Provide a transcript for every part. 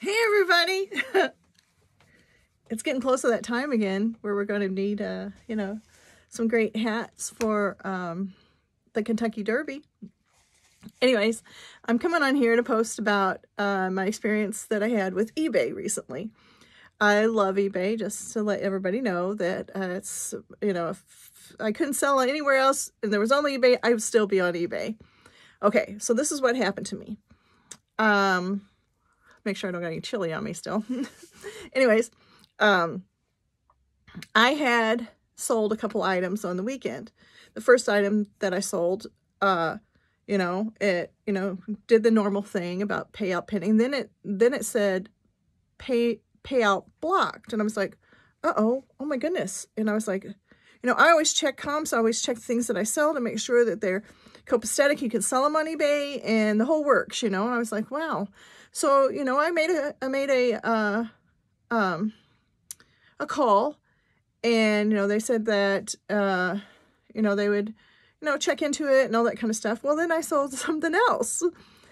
Hey everybody! It's getting close to that time again where we're going to need, some great hats for the Kentucky Derby. Anyways, I'm coming on here to post about my experience that I had with eBay recently. I love eBay, just to let everybody know that it's, if I couldn't sell anywhere else and there was only eBay, I would still be on eBay. Okay, so this is what happened to me. Make sure I don't got any chili on me still. Anyways, I had sold a couple items on the weekend. The first item that I sold, it did the normal thing about payout pending. Then it said payout blocked. And I was like, oh my goodness. And I was like, I always check comps. I always check things that I sell to make sure that they're copacetic. You can sell them on eBay and the whole works, and I was like, wow. So, I made a call, and, they said that, they would, check into it and all that kind of stuff. Well, then I sold something else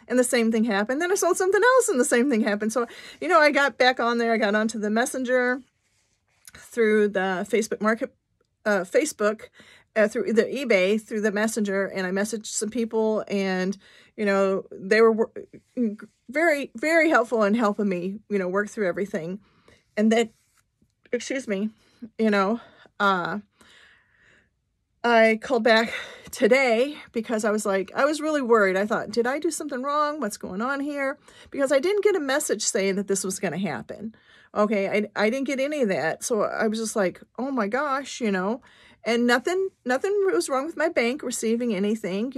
and the same thing happened. Then I sold something else and the same thing happened. So, I got back on there. I got onto the Messenger through the Facebook through the eBay, through the Messenger, and I messaged some people, and, they were very, very helpful in helping me, work through everything. And then, I called back today because I was really worried. I thought, did I do something wrong? What's going on here? Because I didn't get a message saying that this was going to happen. Okay, I didn't get any of that. So I was just like, oh my gosh, and nothing was wrong with my bank receiving anything.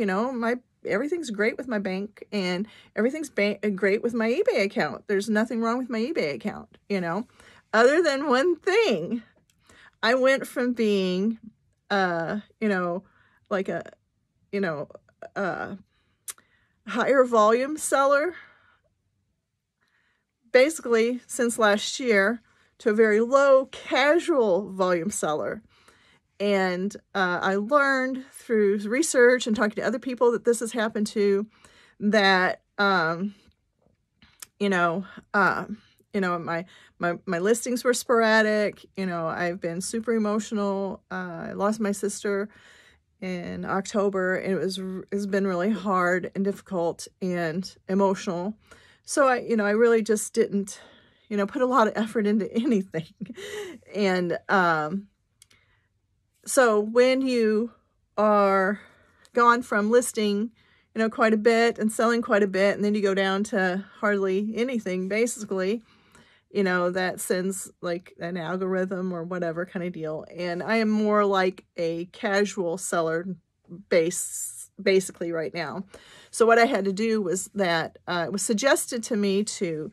Everything's great with my bank, and everything's great with my eBay account. There's nothing wrong with my eBay account, other than one thing. I went from being, like a higher volume seller, basically since last year, to a very low casual volume seller. And I learned through research and talking to other people that this has happened to, that, my listings were sporadic. I've been super emotional. I lost my sister in October, and it's been really hard and difficult and emotional. So I really just didn't, put a lot of effort into anything. And, so when you are gone from listing, quite a bit and selling quite a bit, and then you go down to hardly anything, basically, that sends like an algorithm or whatever kind of deal. And I am more like a casual seller basically right now. So what I had to do was that it was suggested to me to,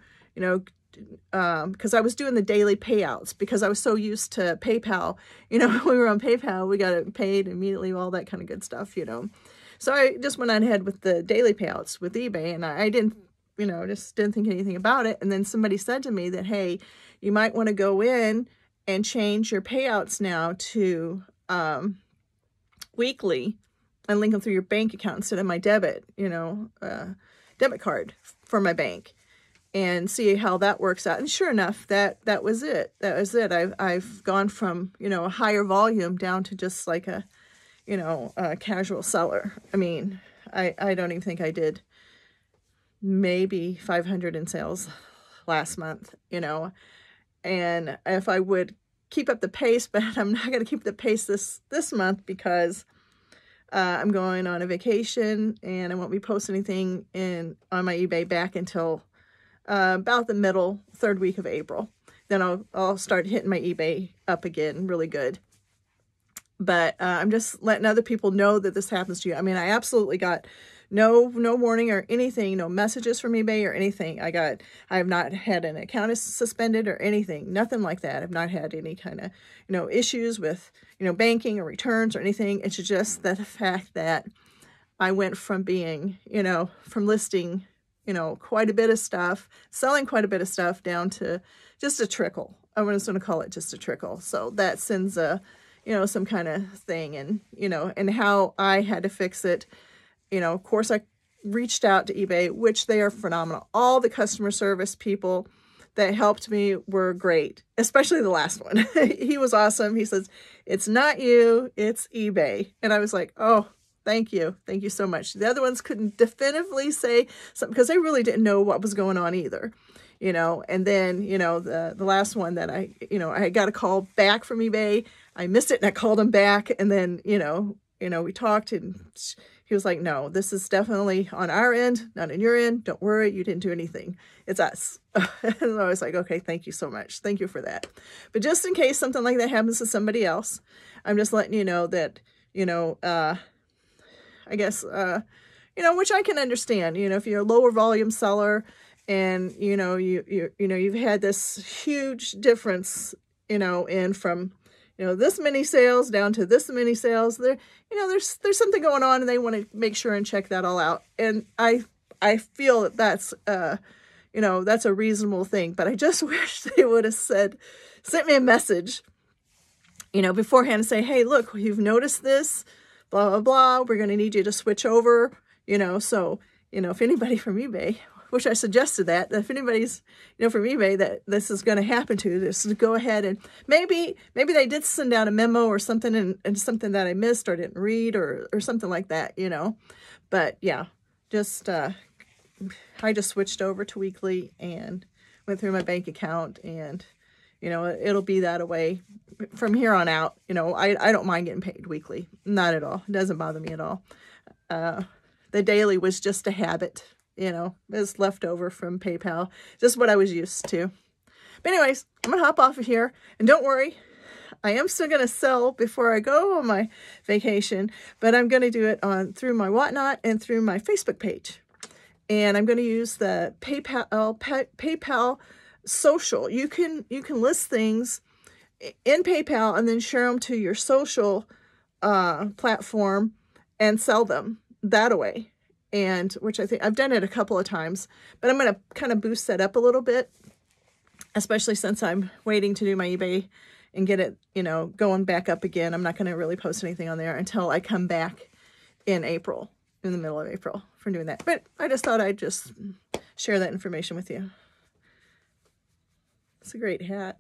because I was doing the daily payouts, because I was so used to PayPal. When we were on PayPal, we got it paid immediately, all that kind of good stuff, So I just went on ahead with the daily payouts with eBay, and I didn't, just didn't think anything about it. And then somebody said to me that, hey, you might want to go in and change your payouts now to weekly and link them through your bank account instead of my debit card for my bank, and see how that works out. And sure enough, that was it. That was it. I've gone from, a higher volume down to just like a casual seller. I mean, I don't even think I did maybe 500 in sales last month, and if I would keep up the pace, but I'm not going to keep the pace this month because I'm going on a vacation, and I won't be posting anything on my eBay back until about the third week of April. Then I'll start hitting my eBay up again really good. But I'm just letting other people know that this happens to you. I mean, I absolutely got no warning or anything, no messages from eBay or anything. I have not had an account suspended or anything, nothing like that. I've not had any kind of, issues with, banking or returns or anything. It's just the fact that I went from being, from listing, quite a bit of stuff, selling quite a bit of stuff, down to just a trickle. I'm just going to call it just a trickle. So that sends a, some kind of thing, and, and how I had to fix it. Of course, I reached out to eBay, which they are phenomenal. All the customer service people that helped me were great, especially the last one. He was awesome. He says, it's not you, it's eBay. And I was like, oh, thank you. Thank you so much. The other ones couldn't definitively say something because they really didn't know what was going on either, you know. And then, you know, the last one that I got a call back from eBay. I missed it and I called him back. And then, you know, we talked and he was like, no, this is definitely on our end, not on your end. Don't worry, you didn't do anything. It's us. And I was like, okay, thank you so much. Thank you for that. But just in case something like that happens to somebody else, I'm just letting you know that, you know, I guess, you know, which I can understand, you know, if you're a lower volume seller and, you know, you've had this huge difference, you know, in from, you know, this many sales down to this many sales, there, you know, there's something going on and they want to make sure and check that all out. And I feel that that's, you know, that's a reasonable thing, but I just wish they would have sent me a message, you know, beforehand and say, hey, look, you've noticed this, blah, blah, blah. We're going to need you to switch over, you know, so, you know, if anybody from eBay, which I suggested that if anybody's, you know, from eBay that this is going to happen to, just go ahead and maybe they did send out a memo or something and something that I missed or didn't read or something like that, you know. But yeah, just, I just switched over to weekly and went through my bank account and, you know, it'll be that way from here on out. You know, I don't mind getting paid weekly. Not at all. It doesn't bother me at all. The daily was just a habit. You know, it's left over from PayPal. Just what I was used to. But anyways, I'm going to hop off of here. And don't worry, I am still going to sell before I go on my vacation. But I'm going to do it through my Whatnot and through my Facebook page. And I'm going to use the PayPal social. You can list things in PayPal and then share them to your social platform and sell them that way. And which I think I've done it a couple of times, but I'm going to kind of boost that up a little bit, especially since I'm waiting to do my eBay and get it, you know, going back up again. I'm not going to really post anything on there until I come back in April, in the middle of April for doing that. But I just thought I'd just share that information with you. It's a great hat.